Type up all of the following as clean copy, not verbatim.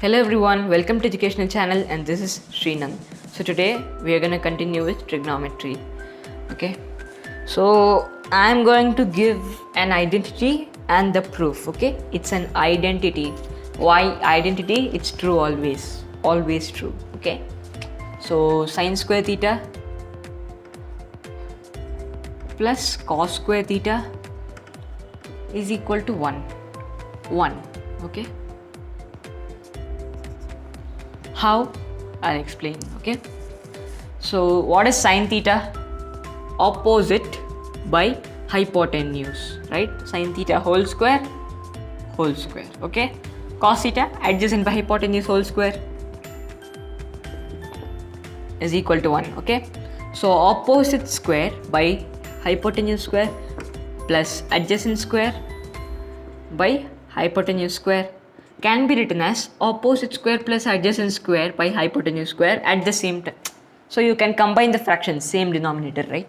Hello everyone, welcome to educational channel and this is Srinang. So today we are going to continue with trigonometry. Okay, so I am going to give an identity and the proof. Okay, it's an identity. Why identity? It's true always true. Okay, so sine square theta plus cos square theta is equal to 1. Okay, how? I'll explain. Okay, so what is sine theta? Opposite by hypotenuse, right? Sine theta whole square. Okay, cos theta adjacent by hypotenuse whole square is equal to 1. Okay, so opposite square by hypotenuse square plus adjacent square by hypotenuse square can be written as opposite square plus adjacent square by hypotenuse square at the same time. So you can combine the fractions, same denominator, right?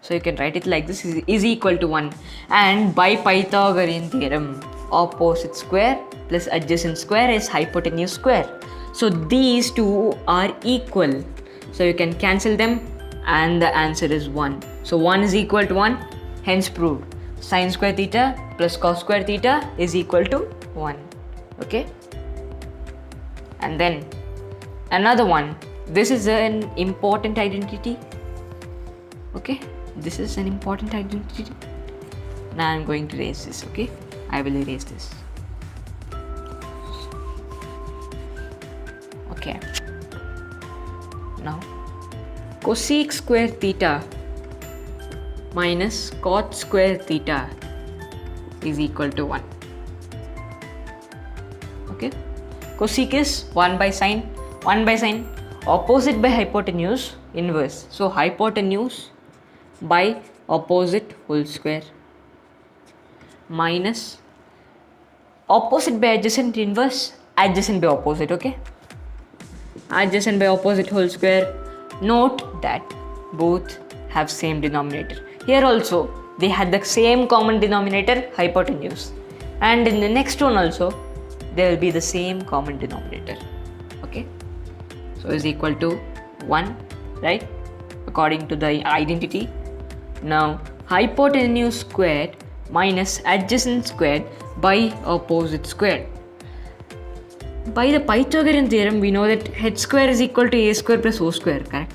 So you can write it like this is equal to 1. And by Pythagorean theorem, opposite square plus adjacent square is hypotenuse square. So these two are equal. So you can cancel them and the answer is 1. So 1 is equal to 1, hence proved. Sine square theta plus cos square theta is equal to 1. Okay, and then another one. This is an important identity. Okay, this is an important identity. Now I'm going to erase this. Okay, I will erase this. Okay, now cosec square theta minus cot square theta is equal to 1. Okay, cosec is 1 by sine, opposite by hypotenuse, inverse. So hypotenuse by opposite whole square minus opposite by adjacent, inverse, adjacent by opposite. Okay, adjacent by opposite whole square. Note that both have same denominator. Here also they had the same common denominator, hypotenuse, and in the next one also there will be the same common denominator. Okay, so is equal to 1, right, according to the identity. Now hypotenuse squared minus adjacent squared by opposite squared. By the Pythagorean theorem we know that h square is equal to a square plus o square, correct?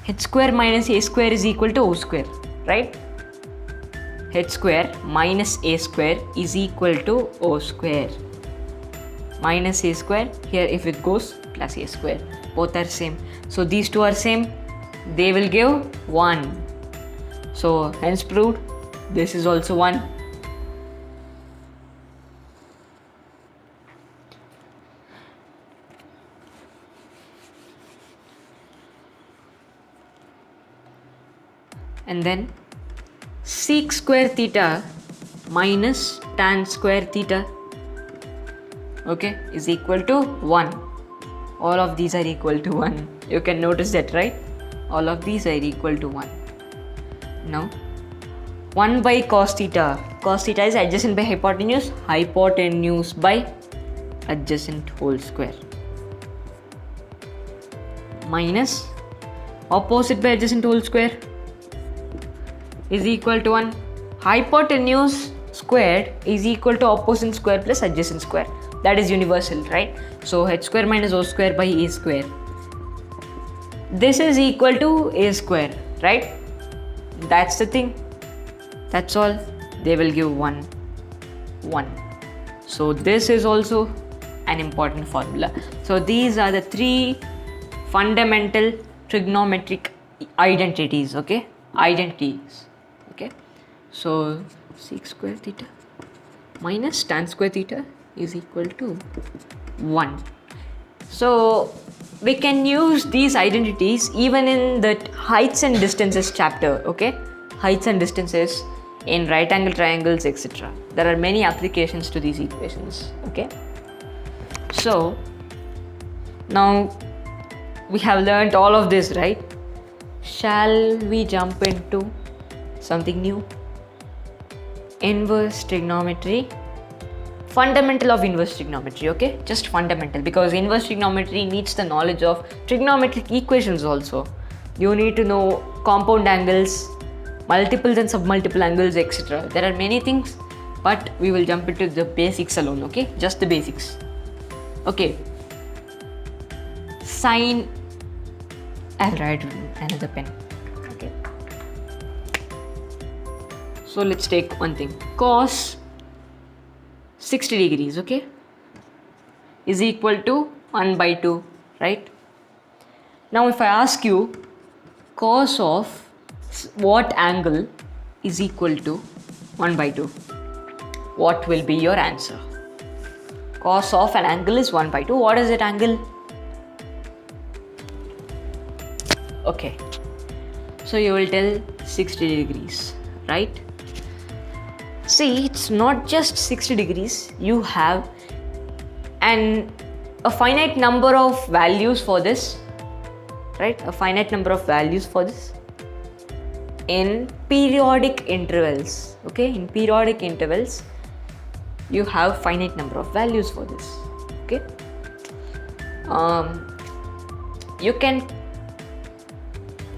H square minus a square is equal to o square, right? H square minus a square is equal to o square. Minus a square, here if it goes plus a square, both are same. So these two are same, they will give 1. So hence proved this is also 1. And then sec square theta minus tan square theta, okay, is equal to 1. All of these are equal to 1. You can notice that, right? All of these are equal to 1. Now 1 by cos theta. Cos theta is adjacent by hypotenuse, hypotenuse by adjacent whole square minus opposite by adjacent whole square is equal to 1. Hypotenuse squared is equal to opposite square plus adjacent square. That is universal, right? So h square minus o square by a square. This is equal to a square, right? That's the thing. That's all. They will give 1. So this is also an important formula. So these are the 3 fundamental trigonometric identities. Okay, identities. Okay, so sec square theta minus tan square theta is equal to 1. So we can use these identities even in the heights and distances chapter. Okay, heights and distances in right angle triangles, etc. There are many applications to these equations. Okay, so now we have learnt all of this, right? Shall we jump into something new? Inverse trigonometry fundamental of inverse trigonometry, okay? Just fundamental, because inverse trigonometry needs the knowledge of trigonometric equations also. You need to know compound angles, multiples and submultiple angles, etc. There are many things, but we will jump into the basics alone, okay? Just the basics. Okay. Sine, I'll write another pen. Okay. So let's take one thing. Cos 60 degrees, okay, is equal to 1 by 2, right? Now if I ask you cos of what angle is equal to 1 by 2, what will be your answer? Cos of an angle is 1 by 2. What is that angle? Okay, so you will tell 60 degrees, right? See, it's not just 60 degrees. You have a finite number of values for this, right? A finite number of values for this in periodic intervals, okay? In periodic intervals, you have finite number of values for this, okay? You can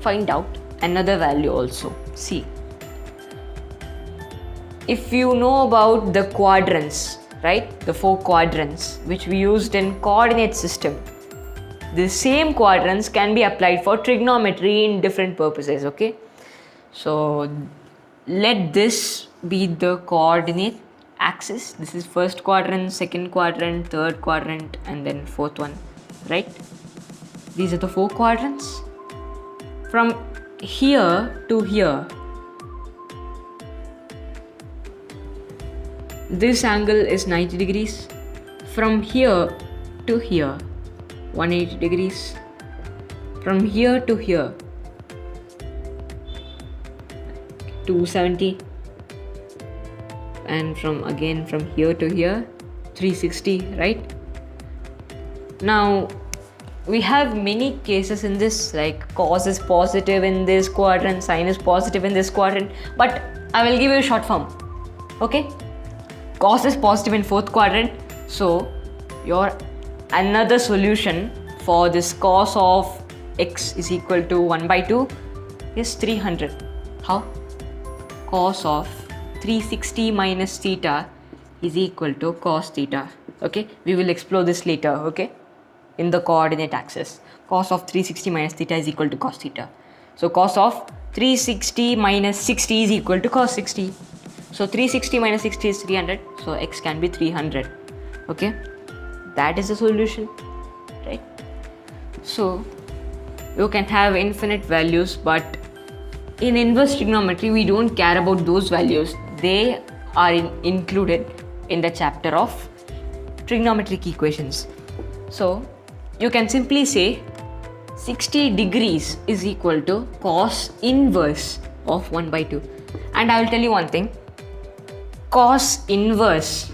find out another value also. See, if you know about the quadrants, right, the 4 quadrants which we used in coordinate system, the same quadrants can be applied for trigonometry in different purposes, okay? So let this be the coordinate axis. This is first quadrant, second quadrant, third quadrant, and then fourth one, right? These are the 4 quadrants. From here to here, this angle is 90 degrees. From here to here, 180 degrees. From here to here, 270. And from here to here, 360, right? Now, we have many cases in this, like cos is positive in this quadrant, sine is positive in this quadrant, but I will give you a short form, okay? Cos is positive in 4th quadrant, so your another solution for this cos of x is equal to 1 by 2 is 300. How? Cos of 360 minus theta is equal to cos theta, okay? We will explore this later, okay? In the coordinate axis, cos of 360 minus theta is equal to cos theta. So cos of 360 minus 60 is equal to cos 60. So 360 minus 60 is 300. So x can be 300. Okay, that is the solution, right? So you can have infinite values, but in inverse trigonometry we don't care about those values. They are included in the chapter of trigonometric equations. So you can simply say 60 degrees is equal to cos inverse of 1 by 2. And I will tell you one thing, cos inverse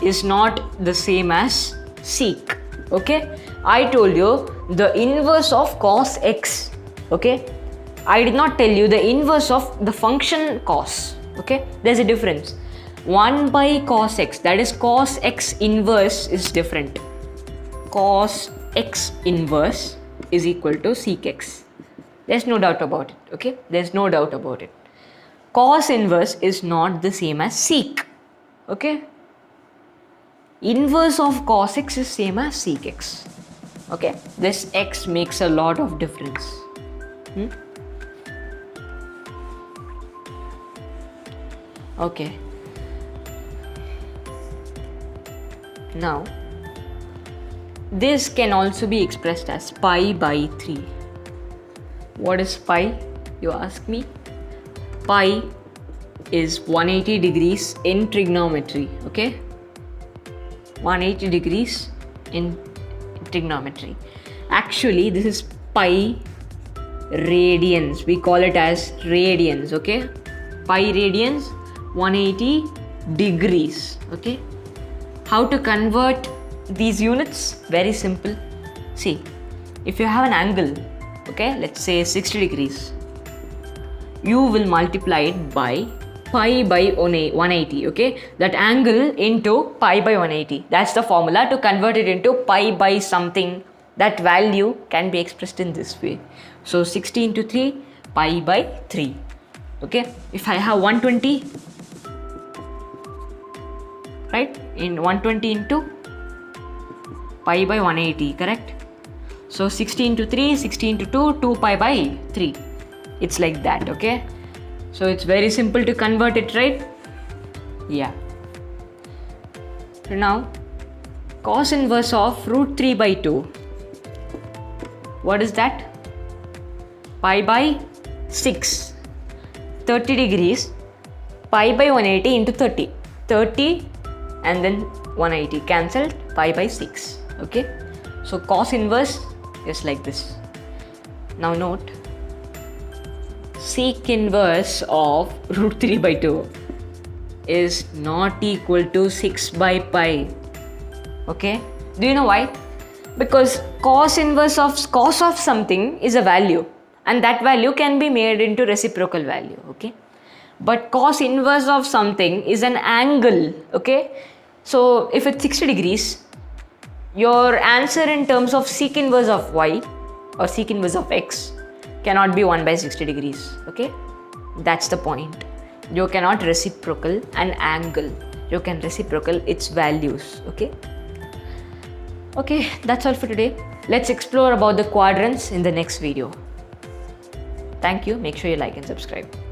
is not the same as sec, okay? I told you the inverse of cos x, okay? I did not tell you the inverse of the function cos, okay? There's a difference. 1 by cos x, that is cos x inverse, is different. Cos x inverse is equal to sec x. There's no doubt about it, okay? There's no doubt about it. Cos inverse is not the same as sec, okay? Inverse of cos x is same as sec x, okay? This x makes a lot of difference. Okay. Now, this can also be expressed as pi by 3. What is pi, you ask me? Pi is 180 degrees in trigonometry, okay? 180 degrees in trigonometry. Actually, this is pi radians. We call it as radians, okay? Pi radians, 180 degrees, okay? How to convert these units? Very simple. See, if you have an angle, okay, let's say 60 degrees, you will multiply it by pi by 180, okay? That angle into pi by 180. That's the formula to convert it into pi by something. That value can be expressed in this way. So 60 into 3, pi by 3. Okay? If I have 120, right? In 120 into pi by 180, correct? So 60 into 3, 60 into 2, 2 pi by 3. It's like that, okay? So it's very simple to convert it, right? Yeah. So now, cos inverse of root 3 by 2. What is that? Pi by 6. 30 degrees. Pi by 180 into 30. 30 and then 180 cancelled, pi by 6. Okay? So cos inverse is like this. Now note, sec inverse of root 3 by 2 is not equal to 6 by pi. Okay? Do you know why? Because cos inverse of cos of something is a value, and that value can be made into reciprocal value. Okay? But cos inverse of something is an angle. Okay? So if it's 60 degrees, your answer in terms of sec inverse of y or sec inverse of x cannot be 1 by 60 degrees. Okay? That's the point. You cannot reciprocal an angle. You can reciprocal its values. Okay? Okay, that's all for today. Let's explore about the quadrants in the next video. Thank you. Make sure you like and subscribe.